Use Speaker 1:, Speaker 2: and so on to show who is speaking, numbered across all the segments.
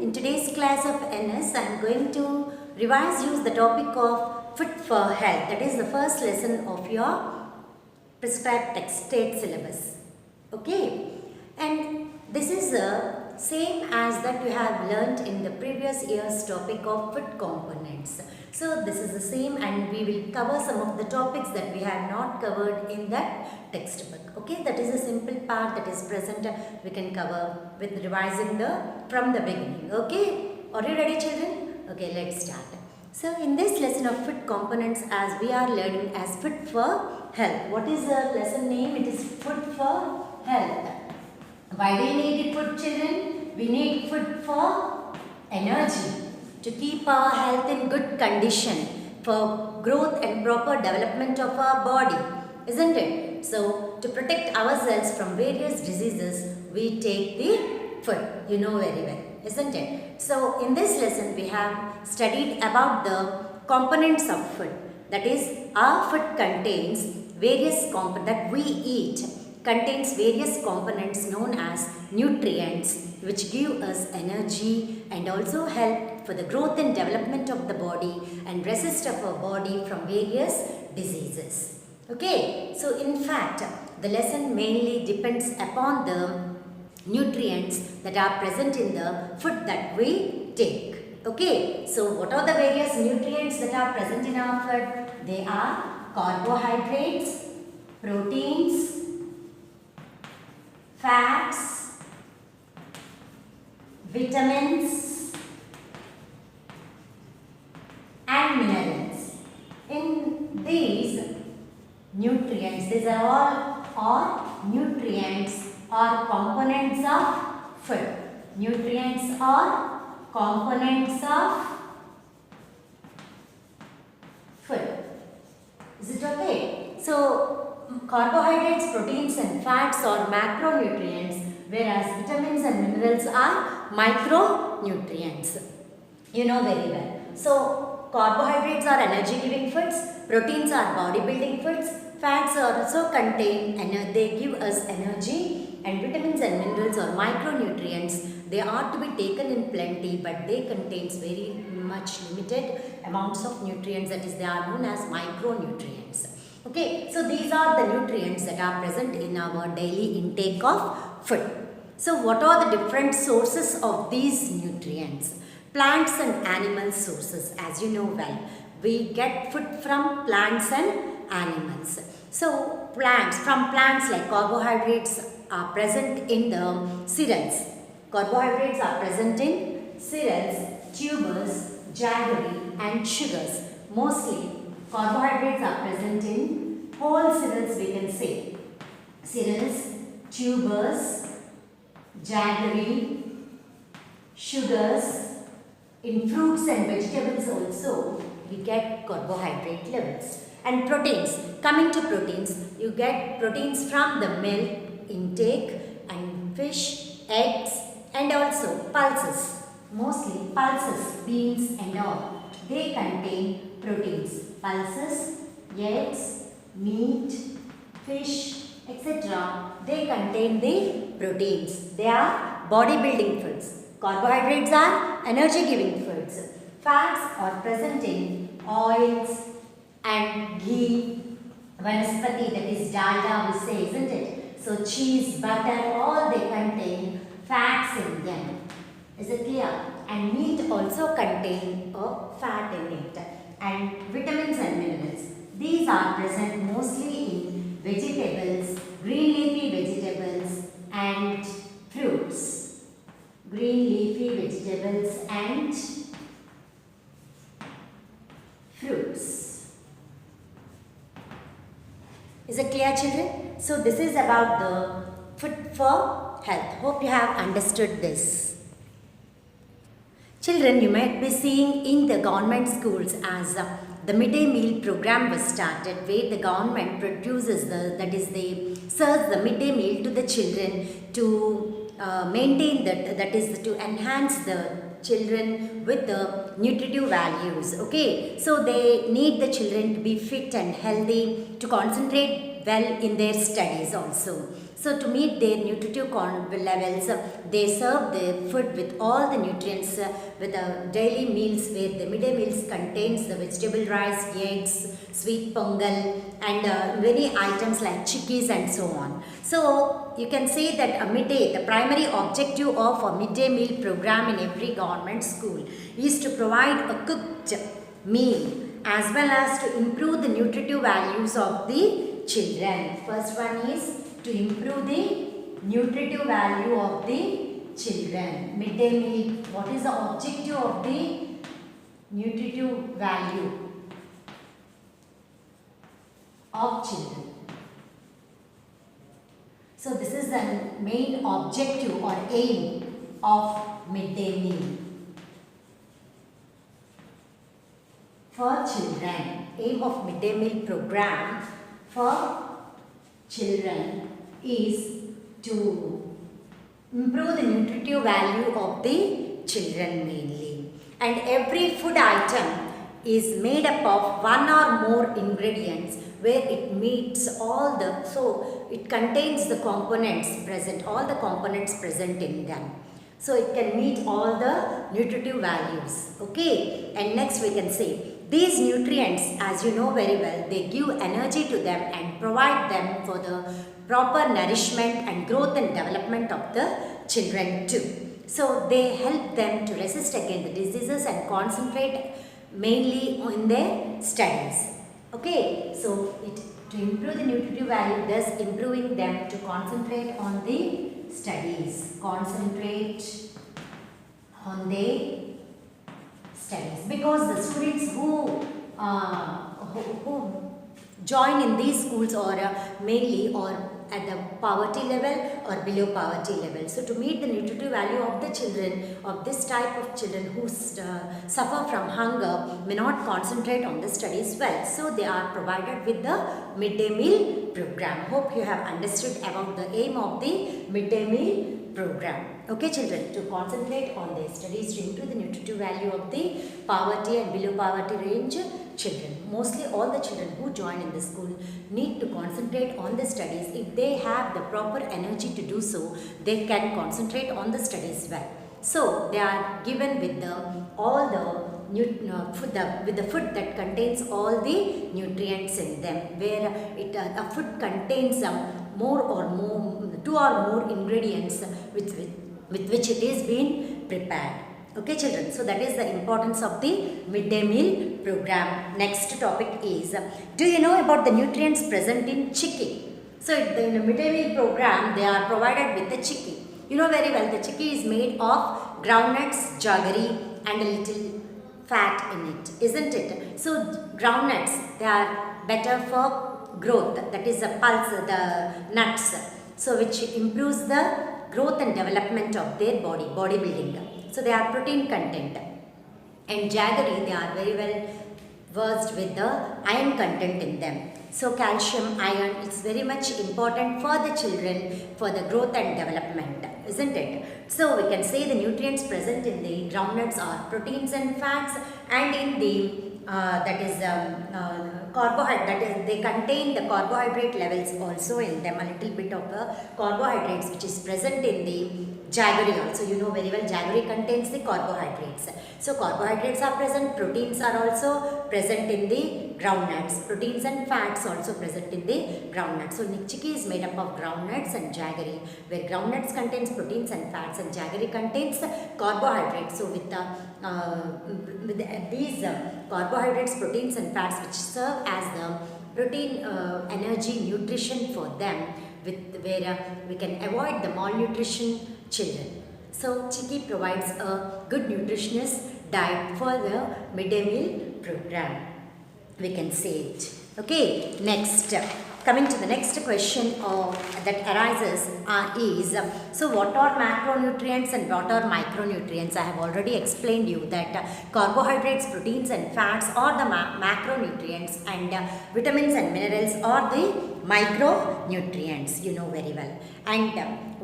Speaker 1: in today's class of NS, I am going to revise you the topic of Fit for Health. That is the first lesson of your prescribed text state syllabus. Okay, and this is the same as that you have learnt in the previous year's topic of food components. So this is the same, and we will cover some of the topics that we have not covered in that textbook. Okay, that is a simple part that is present. We can cover with revising from the beginning. Okay, are you ready, children? Okay, let's start. So in this lesson of food components, as we are learning as food for health. What is the lesson name? It is food for health. Why do we need food, children? We need food for energy, to keep our health in good condition, for growth and proper development of our body, isn't it? So to protect ourselves from various diseases, we take the food. You know very well, isn't it? So in this lesson, we have studied about the components of food. That is, our food contains various components that we eat. Contains various components known as nutrients, which give us energy and also help for the growth and development of the body and resist of our body from various diseases. Okay, so in fact, the lesson mainly depends upon the nutrients that are present in the food that we take. Okay, so what are the various nutrients that are present in our food? They are carbohydrates, proteins, fats, vitamins and minerals. In these nutrients, these are all nutrients or components of food. Nutrients or components of food. Is it okay? So carbohydrates, proteins and fats are macronutrients, whereas vitamins and minerals are micronutrients. You know very well. So carbohydrates are energy giving foods, proteins are body building foods, fats also contain and they give us energy, and vitamins and minerals are micronutrients. They are to be taken in plenty, but they contains very much limited amounts of nutrients, that is, they are known as micronutrients. Okay, so these are the nutrients that are present in our daily intake of food. So what are the different sources of these nutrients? Plants and animal sources, as you know well. We get food from plants and animals. So from plants like carbohydrates are present in the cereals. Carbohydrates are present in cereals, tubers, jaggery and sugars. Mostly carbohydrates are present in whole cereals, we can say. Cereals, tubers, jaggery, sugars. In fruits and vegetables also we get carbohydrate levels. And proteins. Coming to proteins, you get proteins from the milk intake and fish, eggs and also pulses. Mostly pulses, beans and all. They contain proteins. Pulses, eggs, meat, fish, etc. They contain the proteins. They are body building foods. Carbohydrates are energy giving foods. Fats are present in oils and ghee, vanaspati, that is dalda we say, isn't it? So cheese, butter, all they contain fats in them. Is it clear? And meat also contain a fat in it. And vitamins and minerals. These are present mostly in vegetables, green leafy vegetables and fruits. Green leafy vegetables and fruits. Is it clear, children? So this is about the food for health. Hope you have understood this. Children, you might be seeing in the government schools as the midday meal program was started, where the government produces they serve the midday meal to the children to maintain that is to enhance the children with the nutritive values. Okay, so they need the children to be fit and healthy, to concentrate well in their studies also. So to meet their nutritive levels, they serve the food with all the nutrients with the daily meals, where the midday meals contains the vegetable rice, eggs, sweet pongal, and many items like chickpeas and so on. So you can say that a midday, the primary objective of a midday meal program in every government school is to provide a cooked meal as well as to improve the nutritive values of the children. First one is to improve the nutritive value of the children. Midday meal, what is the objective of the nutritive value of children? So this is the main objective or aim of midday meal for children. Aim of midday meal program for children is to improve the nutritive value of the children mainly. And every food item is made up of one or more ingredients where it meets all the, so it contains the components present, all the components present in them. So it can meet all the nutritive values. Okay, and next we can say these nutrients, as you know very well, they give energy to them and provide them for the proper nourishment and growth and development of the children too. So they help them to resist against the diseases and concentrate mainly on their studies. Okay, so to improve the nutritive value, thus improving them to concentrate on the studies. Concentrate on the studies, because the students who join in these schools or mainly or at the poverty level or below poverty level. So to meet the nutritive value of the children, of this type of children who suffer from hunger, may not concentrate on the studies well. So they are provided with the midday meal program. Hope you have understood about the aim of the midday meal program. Okay children, to concentrate on their studies to improve the nutritive value of the poverty and below poverty range children. Mostly all the children who join in the school need to concentrate on the studies. If they have the proper energy to do so, they can concentrate on the studies well. So they are given with the all the with the food that contains all the nutrients in them, where a food contains two or more ingredients with which it is being prepared. Okay children, so that is the importance of the midday meal program. Next topic is, do you know about the nutrients present in chickpea? So in the midday meal program, they are provided with the chickpea. You know very well, the chickpea is made of groundnuts, jaggery and a little fat in it, isn't it? So groundnuts, they are better for growth, that is the pulse, the nuts, so which improves the growth and development of their bodybuilding. So they are protein content. And jaggery, they are very well versed with the iron content in them. So calcium, iron, it's very much important for the children for the growth and development, isn't it? So we can say the nutrients present in the groundnuts are proteins and fats, and in the carbohydrate, that is, they contain the carbohydrate levels also in them, a little bit of the carbohydrates which is present in the jaggery also. You know very well, jaggery contains the carbohydrates. So carbohydrates are present, proteins are also present in the groundnuts, proteins and fats also present in the groundnuts. So chickpea is made up of groundnuts and jaggery, where groundnuts contains proteins and fats and jaggery contains carbohydrates. So with these carbohydrates, proteins and fats, which serve as the protein energy nutrition for them, where we can avoid the malnutrition children. So chickpea provides a good nutritious diet for the midday meal program, we can say it. Okay, next, coming to the next question that arises is, so what are macronutrients and what are micronutrients? I have already explained you that carbohydrates, proteins and fats are the macronutrients, and vitamins and minerals are the micronutrients, you know very well. And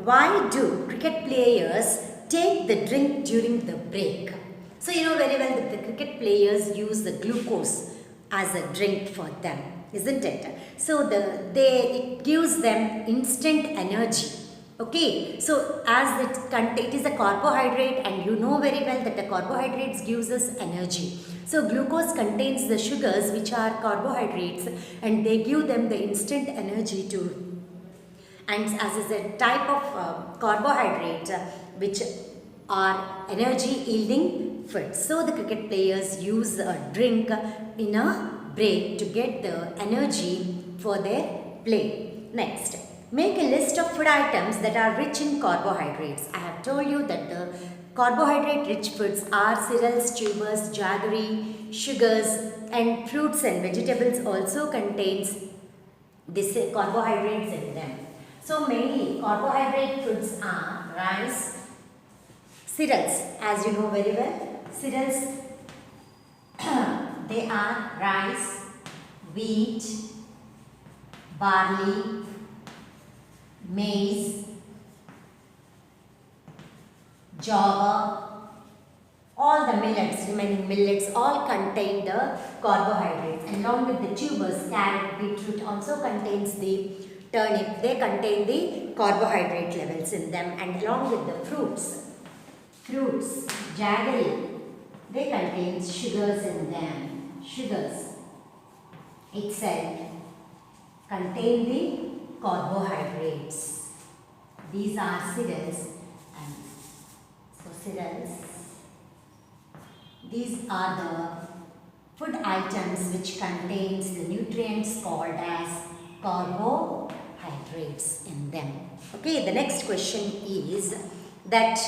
Speaker 1: why do cricket players take the drink during the break? So you know very well that the cricket players use the glucose as a drink for them. isn't it? So it gives them instant energy. Okay, so as it is a carbohydrate, and you know very well that the carbohydrates gives us energy. So glucose contains the sugars which are carbohydrates, and they give them the instant energy to, and as is a type of carbohydrate which are energy yielding foods. So the cricket players use a drink in a break to get the energy for their play. Next, make a list of food items that are rich in carbohydrates. I have told you that the carbohydrate rich foods are cereals, tubers, jaggery, sugars, and fruits and vegetables also contains this carbohydrates in them. So mainly carbohydrate foods are rice, cereals, as you know very well. Cereals, they are rice, wheat, barley, maize, jowar, all the remaining millets all contain the carbohydrates, and along with the tubers, carrot, beetroot also contains the turnip, they contain the carbohydrate levels in them, and along with the fruits, jaggery, they contain sugars in them. Sugars itself contain the carbohydrates. These are cereals, and so cereals. These are the food items which contains the nutrients called as carbohydrates in them. Okay, the next question is that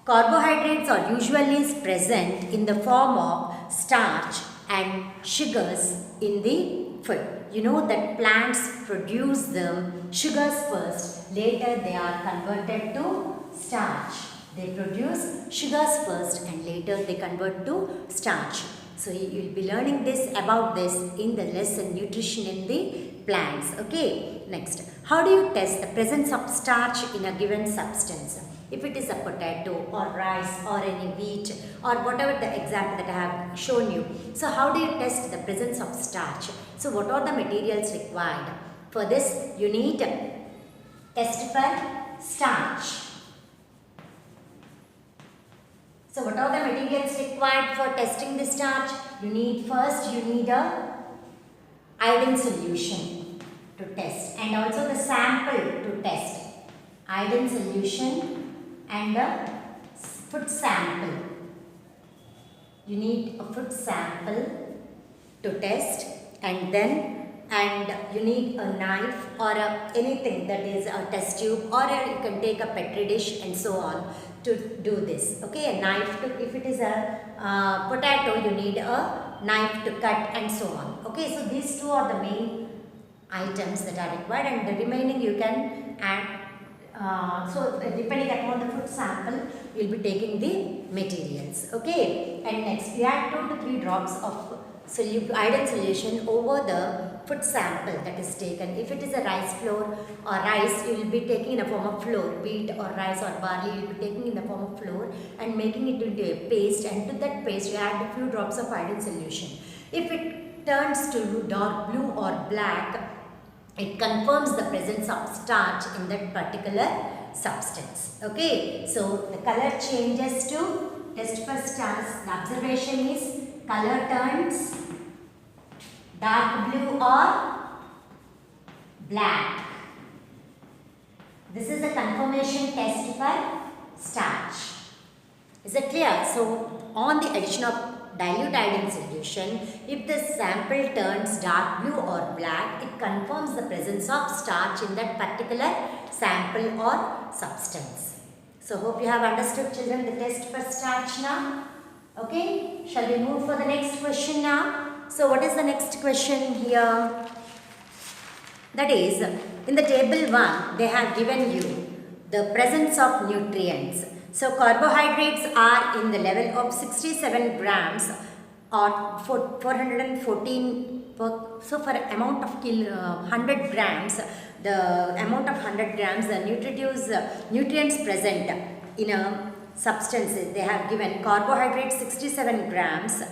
Speaker 1: carbohydrates are usually present in the form of starch and sugars in the food. You know that plants produce the sugars first, later they are converted to starch. They produce sugars first and later they convert to starch. So you will be learning about this in the lesson nutrition in the plants. Okay, next, how do you test the presence of starch in a given substance? If it is a potato or rice or any wheat or whatever the example that I have shown you. So how do you test the presence of starch? So what are the materials required? For this you need test for starch. So what are the materials required for testing the starch? You need a iodine solution to test, and also the sample to test. Iodine solution and a food sample. You need a food sample to test, and you need a knife or anything that is a test tube, or you can take a petri dish and so on to do this. Okay, a knife to, if it is a potato, you need a knife to cut and so on. Okay, so these two are the main items that are required, and the remaining you can add. So depending upon the food sample, you will be taking the materials. Okay, and next you add 2 to 3 drops of iodine solution over the food sample that is taken. If it is a rice flour or rice, you will be taking in the form of flour. Wheat or rice or barley, you will be taking in the form of flour and making it into a paste, and to that paste you add a few drops of iodine solution. If it turns to dark blue or black, it confirms the presence of starch in that particular substance. Okay, so the color changes to test for starch. The observation is color turns dark blue or black. This is a confirmation test for starch. Is it clear? So on the addition of dilute iodine solution, if the sample turns dark blue or black, it confirms the presence of starch in that particular sample or substance. So hope you have understood, children, the test for starch now. Okay, shall we move for the next question now? So what is the next question here? That is, in the table 1, they have given you the presence of nutrients. So carbohydrates are in the level of 67 grams or 414 so for amount of 100 grams, the amount of 100 grams, the nutrients present in a substance, they have given carbohydrates 67 grams,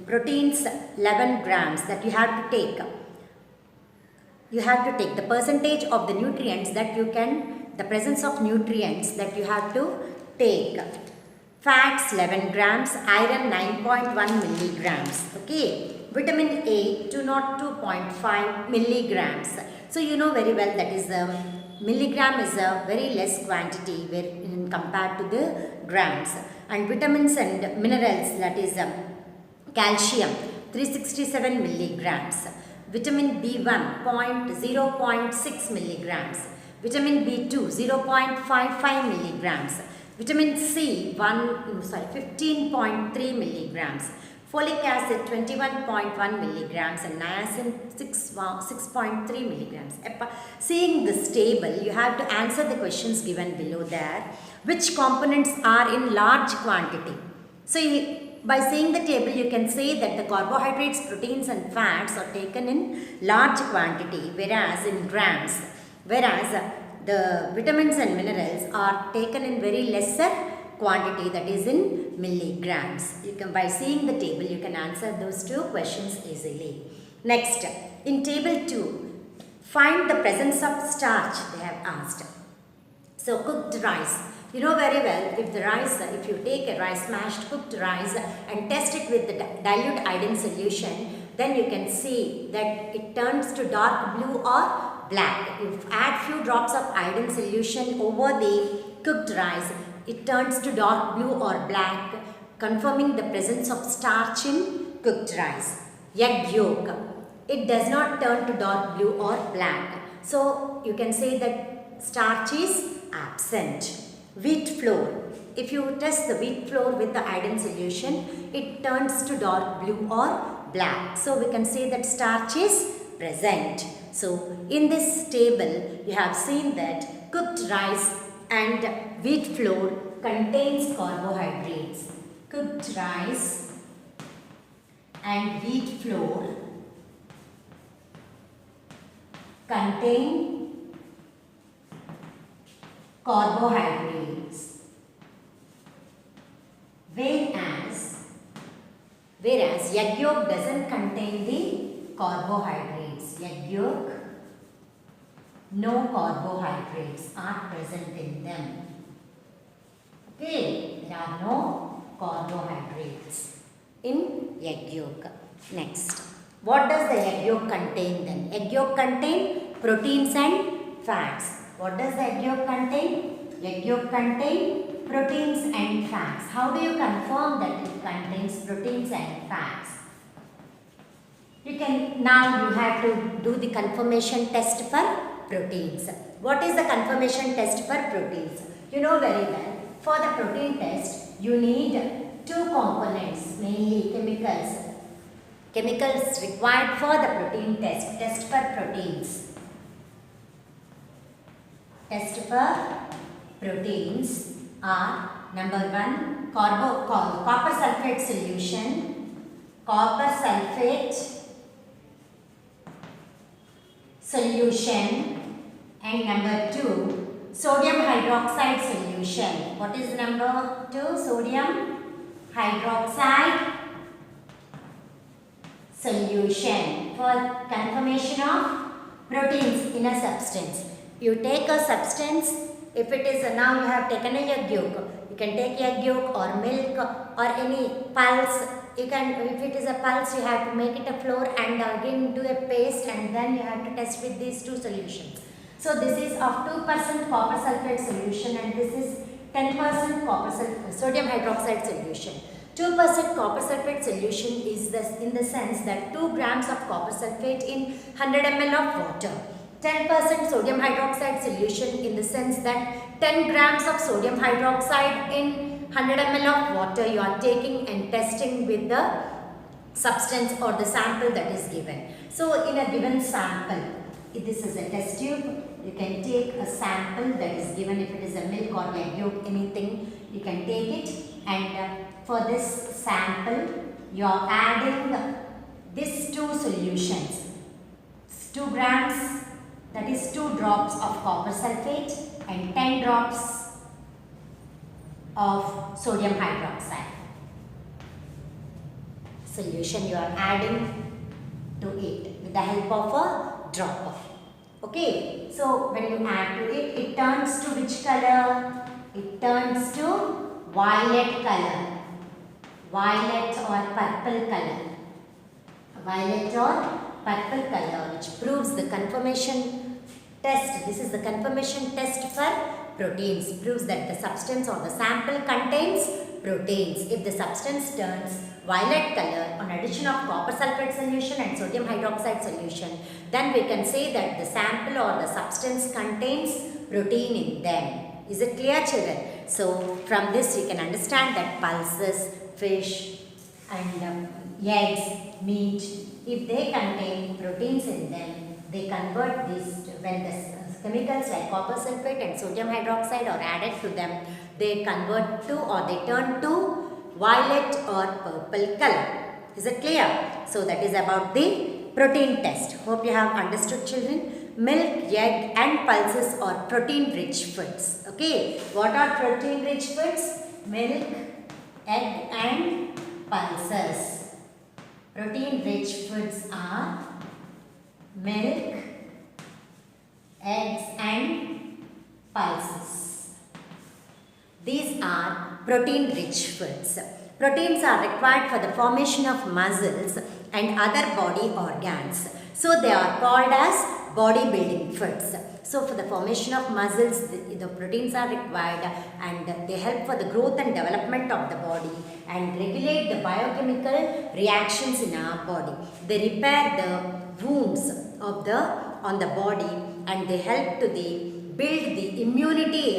Speaker 1: proteins 11 grams that you have to take. you have to take the percentage of the nutrients that you can, the presence of nutrients that you have to take. Fats 11 grams, iron 9.1 milligrams, okay. Vitamin A 202.5 milligrams. So you know very well that is milligram is a very less quantity compared to the grams. And vitamins and minerals, that is calcium 367 milligrams, vitamin B1 0.6 milligrams, vitamin B2 0.55 milligrams, vitamin C 15.3 milligrams, folic acid 21.1 milligrams, and niacin 6.3 milligrams. Seeing this table, you have to answer the questions given below there. Which components are in large quantity? So by seeing the table, you can say that the carbohydrates, proteins and fats are taken in large quantity, whereas in grams, whereas the vitamins and minerals are taken in very lesser quantity, that is in milligrams. You can, by seeing the table, you can answer those two questions easily. Next, in table 2, find the presence of starch, they have asked. So cooked rice, you know very well, if you take a rice, mashed cooked rice, and test it with the dilute iodine solution, then you can see that it turns to dark blue or black. If add few drops of iodine solution over the cooked rice, it turns to dark blue or black, confirming the presence of starch in cooked rice. Egg yolk, it does not turn to dark blue or black. So you can say that starch is absent. Wheat flour, if you test the wheat flour with the iodine solution, it turns to dark blue or black. So we can say that starch is present. So in this table, you have seen that cooked rice and wheat flour contains carbohydrates. Cooked rice and wheat flour contain carbohydrates, whereas egg yolk doesn't contain the carbohydrates. Egg yolk, no carbohydrates are present in them. Okay, there are no carbohydrates in egg yolk. Next, what does the egg yolk contain then? Egg yolk contain proteins and fats. What does the egg yolk contain? Egg yolk contain proteins and fats. How do you confirm that it contains proteins and fats? You have to do the confirmation test for proteins. What is the confirmation test for proteins? You know very well. For the protein test, you need two components, mainly chemicals required for the protein test for proteins. Test for proteins are number 1, copper sulfate solution, and number 2, sodium hydroxide solution. What is number 2? Sodium hydroxide solution for confirmation of proteins in a substance. You take a substance, if it is now you have taken a egg yolk, you can take egg yolk or milk or any pulse. You can, if it is a pulse, you have to make it a flour and again do a paste, and then you have to test with these two solutions. So this is of 2% copper sulfate solution, and this is 10% sodium hydroxide solution. 2% copper sulfate solution is in the sense that 2 grams of copper sulfate in 100 ml of water. 10% sodium hydroxide solution in the sense that 10 grams of sodium hydroxide in 100 ml of water you are taking and testing with the substance or the sample that is given. So in a given sample, if this is a test tube, you can take a sample that is given. If it is a milk or egg yolk, anything, you can take it, and for this sample you are adding these two solutions, 2 grams, that is 2 drops of copper sulfate and 10 drops of sodium hydroxide solution you are adding to it with the help of a drop of Okay, so when you add to it, it turns to which color? It turns to violet color. Violet or purple color. Violet or purple color, which proves the conformation test. This is the conformation test for proteins. Proves that the substance or the sample contains proteins. If the substance turns violet color on addition of copper sulfate solution and sodium hydroxide solution, then we can say that the sample or the substance contains protein in them. Is it clear, children? So from this you can understand that pulses, fish and eggs, meat, if they contain proteins in them, they convert this when the chemicals like copper sulfate and sodium hydroxide are added to them, they convert to or they turn to violet or purple color. Is it clear? So that is about the protein test. Hope you have understood, children. Milk, egg and pulses are protein rich foods. Okay. What are protein rich foods? Milk, egg and pulses. Protein rich foods are milk, eggs and pulses. These are protein rich foods. Proteins are required for the formation of muscles and other body organs. So they are called as bodybuilding foods. So for the formation of muscles, the proteins are required and they help for the growth and development of the body and regulate the biochemical reactions in our body. They repair the wounds of on the body and they help to build the immunity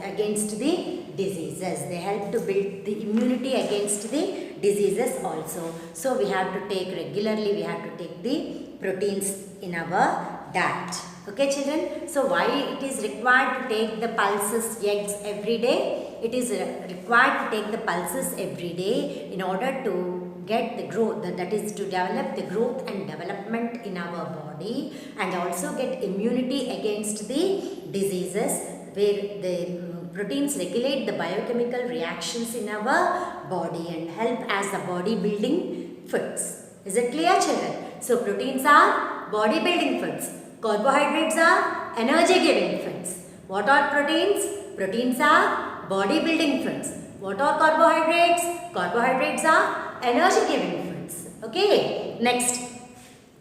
Speaker 1: against the diseases. They help to build the immunity against the diseases also. So we have to take regularly, we have to take the proteins in our diet. Okay, children? So why it is required to take the pulses, eggs every day? It is required to take the pulses every day in order to get the growth, that is to develop the growth and development in our body and also get immunity against the diseases where the proteins regulate the biochemical reactions in our body and help as the body building foods. Is it clear, children? So proteins are body building foods. Carbohydrates are energy giving foods. What are proteins? Proteins are body building foods. What are carbohydrates? Carbohydrates are energy giving foods. Okay. Next,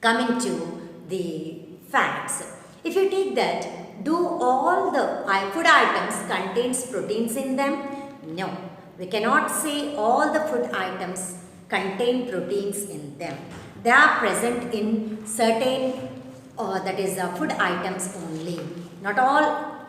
Speaker 1: coming to the fats. If you take that, do all the food items contains proteins in them? No. We cannot say all the food items contain proteins in them. They are present in certain food items only. Not all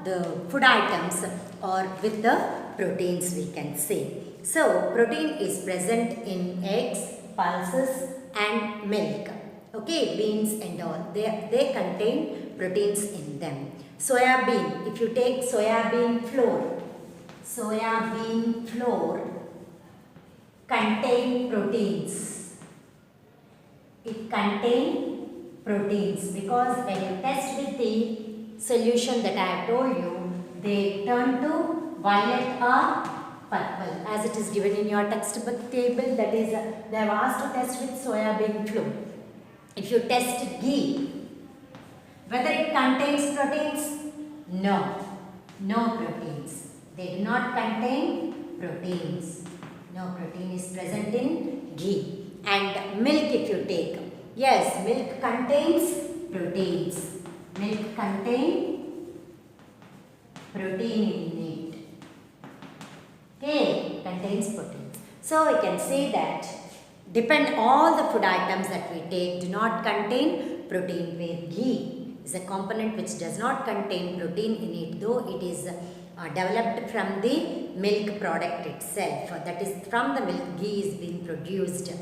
Speaker 1: the food items are with the proteins, we can say. So protein is present in eggs, pulses and milk. Okay, beans and all. They contain proteins in them. Soya bean, if you take soya bean flour contain proteins. It contains proteins because when you test with the solution that I have told you, they turn to violet or purple as it is given in your textbook table. That is, they have asked to test with soya bean flour. If you test ghee, whether it contains proteins? No, no proteins. They do not contain proteins. No protein is present in ghee. And milk if you take, yes, milk contains proteins. Milk contains protein in it. Okay, contains proteins. So we can say that all the food items that we take do not contain protein, where ghee is a component which does not contain protein in it, though it is developed from the milk product itself. That is, from the milk ghee is being produced.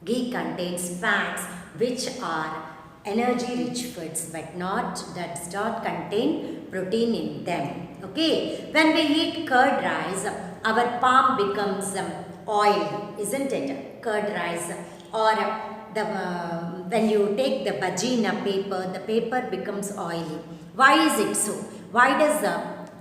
Speaker 1: Ghee contains fats which are energy rich foods but does not contain protein in them. Okay, when we eat curd rice, our palm becomes oil, isn't it? Curd rice. Or when you take the bhaji in a paper, the paper becomes oily. Why is it so? Why does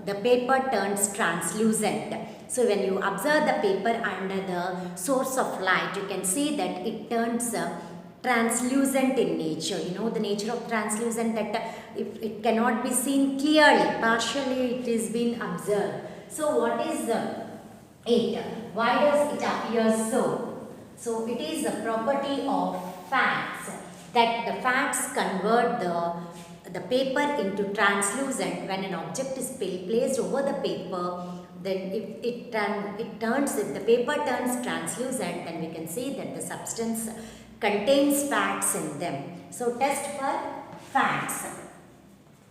Speaker 1: the paper turns translucent? So when you observe the paper under the source of light, you can see that it turns translucent in nature. You know the nature of translucent, that if it cannot be seen clearly, partially it is been observed. So what is it? Why does it appear so? So it is a property of fats, that the fats convert the paper into translucent. When an object is placed over the paper, then if if the paper turns translucent, then we can see that the substance contains fats in them. So test for fats.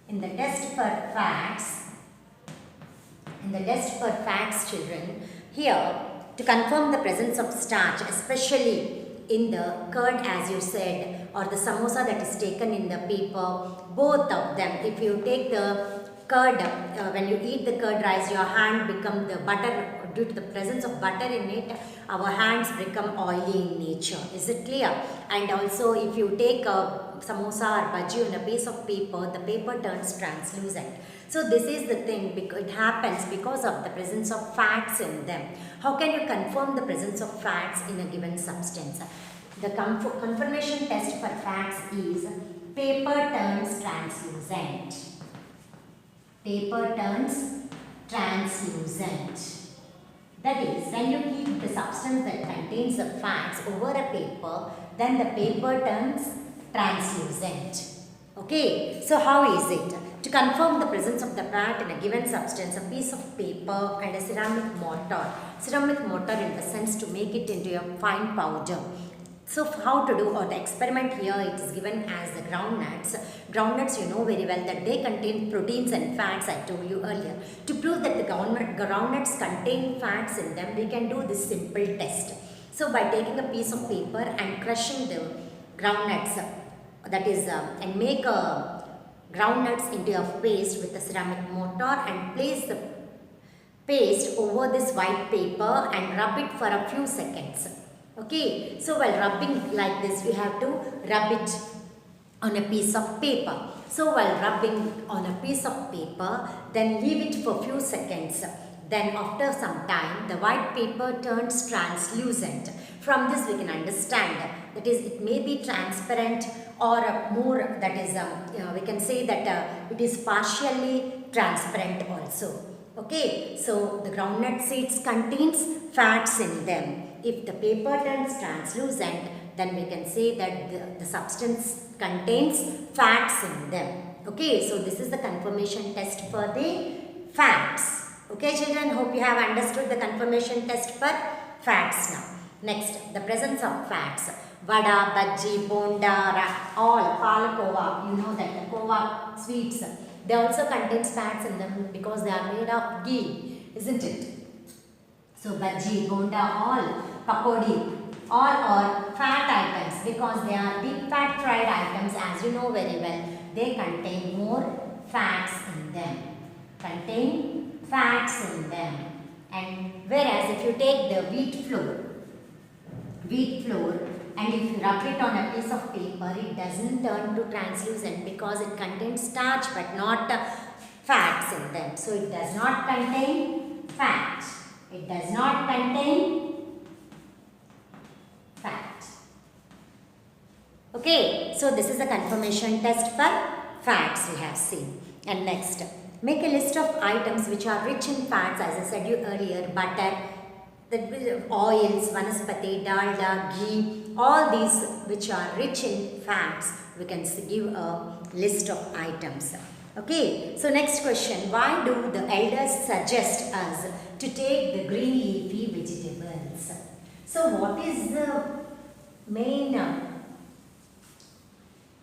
Speaker 1: In the test for fats, children, here to confirm the presence of starch, especially in the curd, as you said, or the samosa that is taken in the paper, both of them, if you take the curd, when you eat the curd rice, your hand become the butter. Due to the presence of butter in it, our hands become oily in nature. Is it clear? And also, if you take a samosa or bhaji on a piece of paper, the paper turns translucent. So this is the thing, because it happens because of the presence of fats in them. How can you confirm the presence of fats in a given substance? The confirmation test for fats is paper turns translucent. Paper turns translucent. That is, when you keep the substance that contains the fats over a paper, then the paper turns translucent. Okay, so how is it? To confirm the presence of the fat in a given substance, a piece of paper and a ceramic mortar. Ceramic mortar in the sense to make it into a fine powder. So how to do, or the experiment here, it is given as the groundnuts. Groundnuts, you know very well that they contain proteins and fats, I told you earlier. To prove that the groundnuts contain fats in them, we can do this simple test. So by taking a piece of paper and crushing the groundnuts, that is, and make groundnuts into a paste with a ceramic mortar, and place the paste over this white paper and rub it for a few seconds. Okay, so while rubbing like this, you have to rub it on a piece of paper. So while rubbing on a piece of paper, then leave it for few seconds. Then after some time, the white paper turns translucent. From this we can understand, that is, it may be transparent or more, that is, we can say that it is partially transparent also. Okay, so the groundnut seeds contains fats in them. If the paper turns translucent, then we can say that the substance contains fats in them. Okay, so this is the confirmation test for the fats. Okay, children, hope you have understood the confirmation test for fats now. Next, the presence of fats. Vada, bhaji, bonda, all, palakova, you know that the kova sweets, they also contain fats in them because they are made of ghee, isn't it? So bhaji, bonda, all, pakodi, all are fat items because they are deep fat fried items, as you know very well. They contain more fats in them. Contain fats in them. And whereas if you take the wheat flour, and if you rub it on a piece of paper, it doesn't turn to translucent because it contains starch but not fats in them. So it does not contain fat. It does not contain fat. Okay, so this is a confirmation test for fats we have seen. And next, make a list of items which are rich in fats, as I said you earlier, butter, the oils, vanaspati, dalda, ghee, all these which are rich in fats, we can give a list of items. Okay, so next question, why do the elders suggest us to take the green leafy vegetables? So what is the main,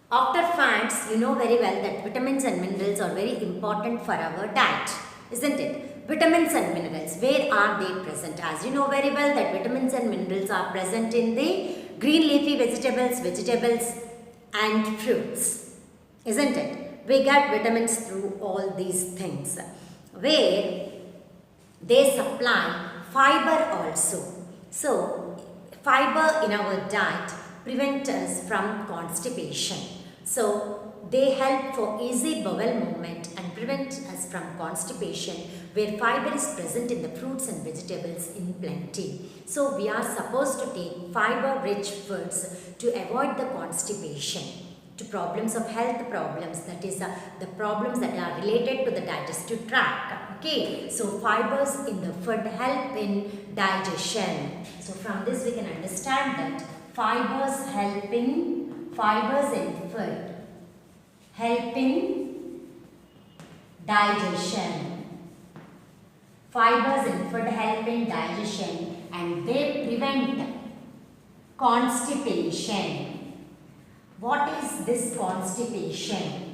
Speaker 1: after fats, you know very well that vitamins and minerals are very important for our diet, isn't it? Vitamins and minerals, where are they present? As you know very well that vitamins and minerals are present in the green leafy vegetables and fruits, isn't it? We get vitamins through all these things, where they supply fiber also. So, fiber in our diet prevents us from constipation. So, they help for easy bowel movement and prevent us from constipation, where fiber is present in the fruits and vegetables in plenty. So we are supposed to take fiber-rich foods to avoid the constipation, to problems of health problems, that is the problems that are related to the digestive tract. Okay, so fibers in the food help in digestion. So from this we can understand that fibers in food helping digestion. Fibers in food help in digestion and they prevent constipation. What is this constipation?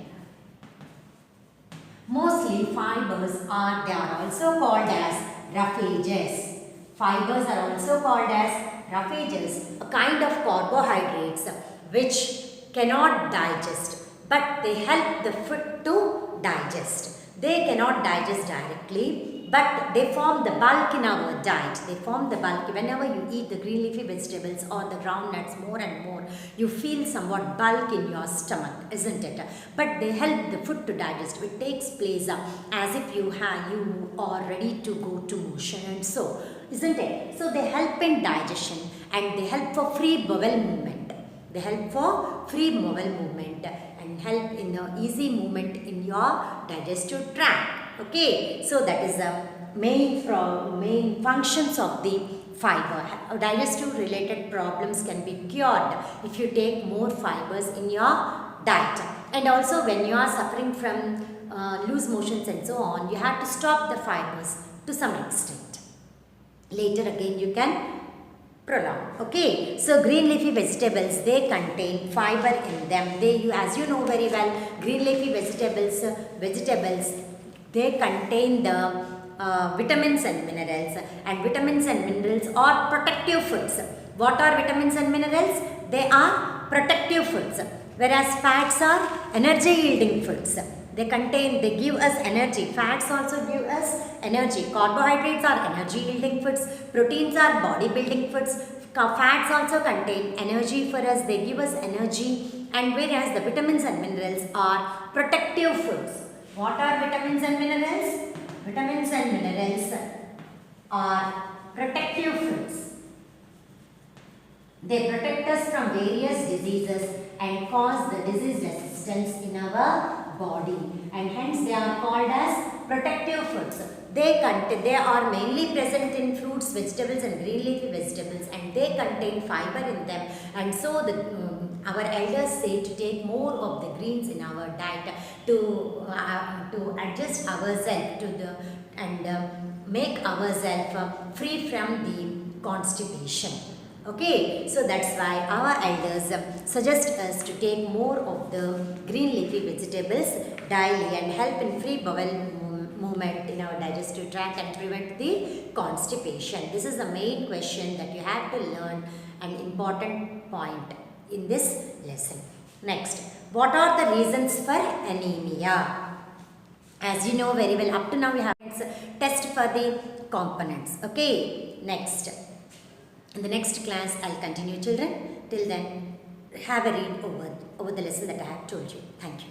Speaker 1: Mostly fibers they are also called as roughages. Fibers are also called as roughages, a kind of carbohydrates which cannot digest, but they help the food to digest. They cannot digest directly, but they form the bulk in our diet. They form the bulk. Whenever you eat the green leafy vegetables or the groundnuts more and more, you feel somewhat bulk in your stomach, isn't it? But they help the food to digest. It takes place as if you are ready to go to motion and so, isn't it? So they help in digestion and they help for free bowel movement. They help for free bowel movement and help in the easy movement in your digestive tract. Okay, so that is the main functions of the fiber. Digestive related problems can be cured if you take more fibers in your diet. And also when you are suffering from loose motions and so on, you have to stop the fibers to some extent. Later again you can prolong. Okay, so green leafy vegetables, they contain fiber in them. As you know very well, green leafy vegetables, they contain the vitamins and minerals are protective foods. What are vitamins and minerals? They are protective foods, whereas fats are energy yielding foods. They give us energy. Fats also give us energy. Carbohydrates are energy yielding foods. Proteins are body building foods. Fats also contain energy for us. They give us energy. And whereas the vitamins and minerals are protective foods. What are vitamins and minerals? Vitamins and minerals are protective foods. They protect us from various diseases and cause the disease resistance in our body, and hence they are called as protective foods. They are mainly present in fruits, vegetables and green leafy vegetables, and they contain fiber in them, and so our elders say to take more of the greens in our diet to adjust ourselves and make ourselves free from the constipation. Okay, so that's why our elders suggest us to take more of the green leafy vegetables daily and help in free bowel movement in our digestive tract and prevent the constipation. This is the main question that you have to learn, an important point in this lesson. Next, what are the reasons for anemia? As you know very well, up to now we have test for the components. Okay, next. In the next class, I'll continue, children. Till then, have a read over the lesson that I have told you. Thank you.